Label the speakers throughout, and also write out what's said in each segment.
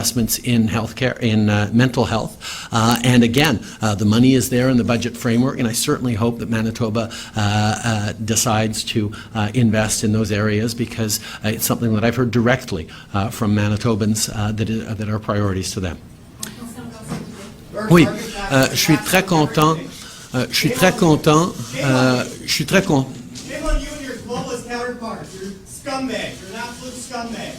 Speaker 1: investments in healthcare, in mental health. And again, the money is there in the budget framework, and I certainly hope that Manitoba decides to invest in those areas, because it's something that I've heard directly from Manitobans that are priorities to them. Oui, je suis très content. Je suis très content. Je suis très content.
Speaker 2: Shame on you and your globalist counterparts. You're scumbags. You're an absolute scumbag.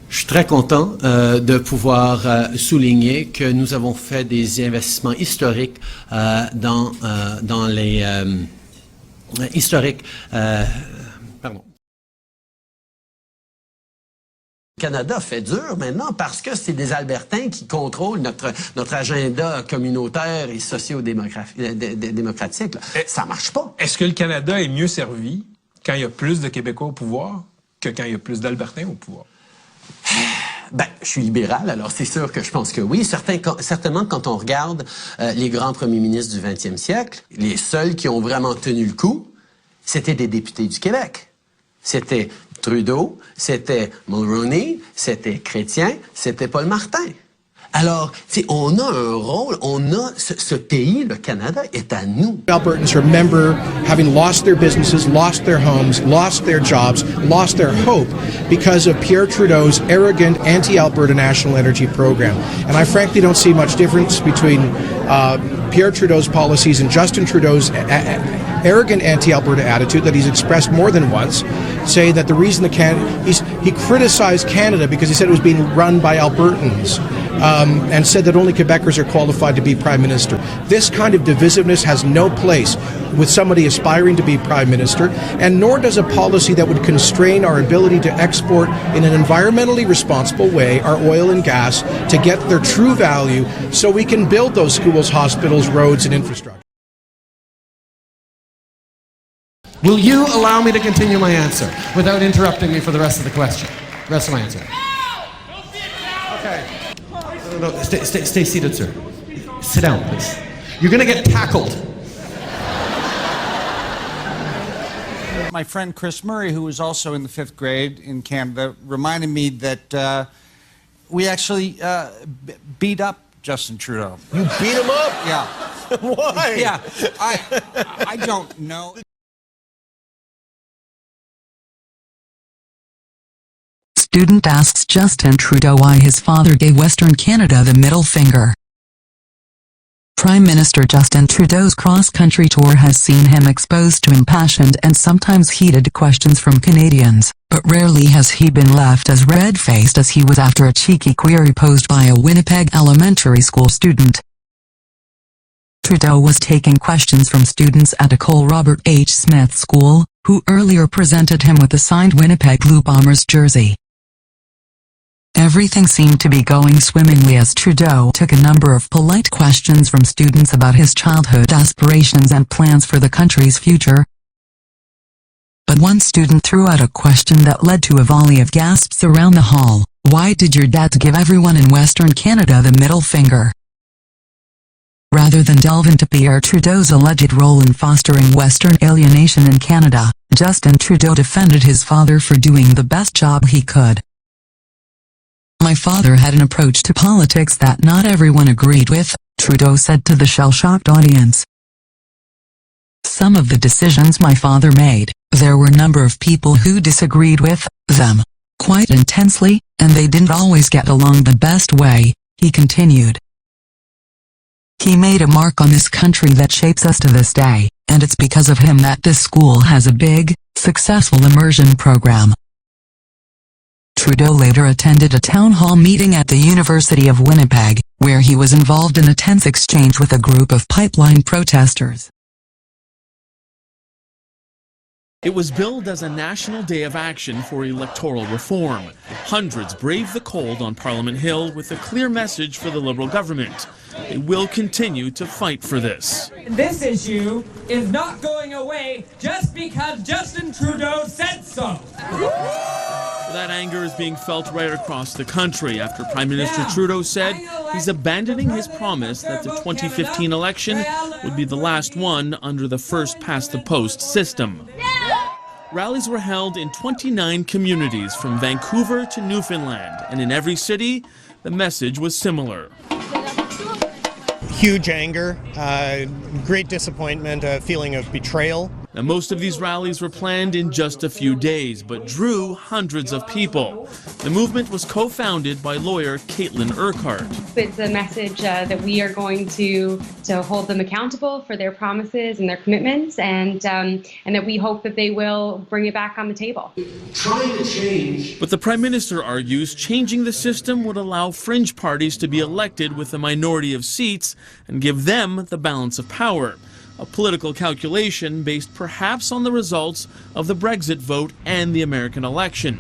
Speaker 1: Je suis très content de pouvoir souligner que nous avons fait des investissements historiques dans les historiques. Pardon.
Speaker 3: Le Canada fait dur maintenant parce que c'est des Albertains qui contrôlent notre agenda communautaire et socio-démocratique. Ça marche pas.
Speaker 4: Est-ce que le Canada est mieux servi quand il y a plus de Québécois au pouvoir que quand il y a plus d'Albertains au pouvoir?
Speaker 3: Ben, je suis libéral, alors c'est sûr que je pense que oui. Certainement, quand on regarde les grands premiers ministres du 20e siècle, les seuls qui ont vraiment tenu le coup, c'était des députés du Québec. C'était Trudeau, c'était Mulroney, c'était Chrétien, c'était Paul Martin. Alors, on a un rôle, on a ce pays, le Canada, est à nous.
Speaker 5: Albertans remember having lost their businesses, lost their homes, lost their jobs, lost their hope because of Pierre Trudeau's arrogant anti-Alberta national energy program. And I frankly don't see much difference between Pierre Trudeau's policies and Justin Trudeau's arrogant anti-Alberta attitude that he's expressed more than once, say that the reason he criticized Canada because he said it was being run by Albertans. And said that only Quebecers are qualified to be Prime Minister. This kind of divisiveness has no place with somebody aspiring to be Prime Minister, and nor does a policy that would constrain our ability to export in an environmentally responsible way our oil and gas to get their true value so we can build those schools, hospitals, roads, and infrastructure.
Speaker 6: Will you allow me to continue my answer without interrupting me for the rest of the question? The rest of my answer. Okay. No, stay seated, sir. Sit down, please. You're going to get tackled.
Speaker 7: My friend Chris Murray, who was also in the 5th grade in Canada, reminded me that we actually beat up Justin Trudeau.
Speaker 8: You beat him up?
Speaker 7: Yeah.
Speaker 8: Why?
Speaker 7: Yeah. I don't know.
Speaker 9: Student asks Justin Trudeau why his father gave Western Canada the middle finger. Prime Minister Justin Trudeau's cross-country tour has seen him exposed to impassioned and sometimes heated questions from Canadians, but rarely has he been left as red-faced as he was after a cheeky query posed by a Winnipeg elementary school student. Trudeau was taking questions from students at a Cole Robert H. Smith school, who earlier presented him with a signed Winnipeg Blue Bombers jersey. Everything seemed to be going swimmingly as Trudeau took a number of polite questions from students about his childhood aspirations and plans for the country's future. But one student threw out a question that led to a volley of gasps around the hall. Why did your dad give everyone in Western Canada the middle finger? Rather than delve into Pierre Trudeau's alleged role in fostering Western alienation in Canada, Justin Trudeau defended his father for doing the best job he could. My father had an approach to politics that not everyone agreed with, Trudeau said to the shell-shocked audience. Some of the decisions my father made, there were a number of people who disagreed with them quite intensely, and they didn't always get along the best way, he continued. He made a mark on this country that shapes us to this day, and it's because of him that this school has a big, successful immersion program. Trudeau later attended a town hall meeting at the University of Winnipeg, where he was involved in a tense exchange with a group of pipeline protesters.
Speaker 10: It was billed as a national day of action for electoral reform. Hundreds braved the cold on Parliament Hill with a clear message for the Liberal government. They will continue to fight for this.
Speaker 11: This issue is not going away just because Justin Trudeau said so.
Speaker 10: That anger is being felt right across the country after Prime Minister Trudeau said he's abandoning his promise that the 2015 election would be the last one under the first-past-the-post system. Rallies were held in 29 communities from Vancouver to Newfoundland, and in every city, the message was similar.
Speaker 8: Huge anger, great disappointment, a feeling of betrayal.
Speaker 10: Now, most of these rallies were planned in just a few days, but drew hundreds of people. The movement was co-founded by lawyer Caitlin Urquhart.
Speaker 12: It's a message that we are going to hold them accountable for their promises and their commitments, and that we hope that they will bring it back on the table.
Speaker 6: Trying to change.
Speaker 10: But the Prime Minister argues changing the system would allow fringe parties to be elected with a minority of seats and give them the balance of power. A political calculation based perhaps on the results of the Brexit vote and the American election.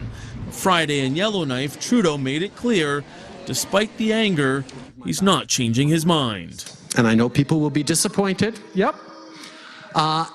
Speaker 10: Friday in Yellowknife, Trudeau made it clear, despite the anger, he's not changing his mind.
Speaker 1: And I know people will be disappointed. Yep. But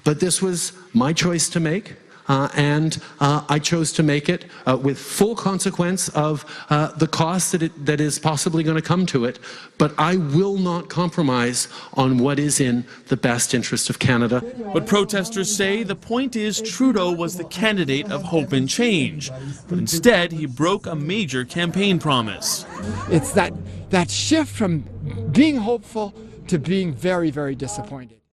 Speaker 1: this was my choice to make. And I chose to make it with full consequence of the cost that is possibly going to come to it. But I will not compromise on what is in the best interest of Canada.
Speaker 10: But protesters say the point is Trudeau was the candidate of hope and change. But instead, he broke a major campaign promise.
Speaker 13: It's that shift from being hopeful to being very, very disappointed.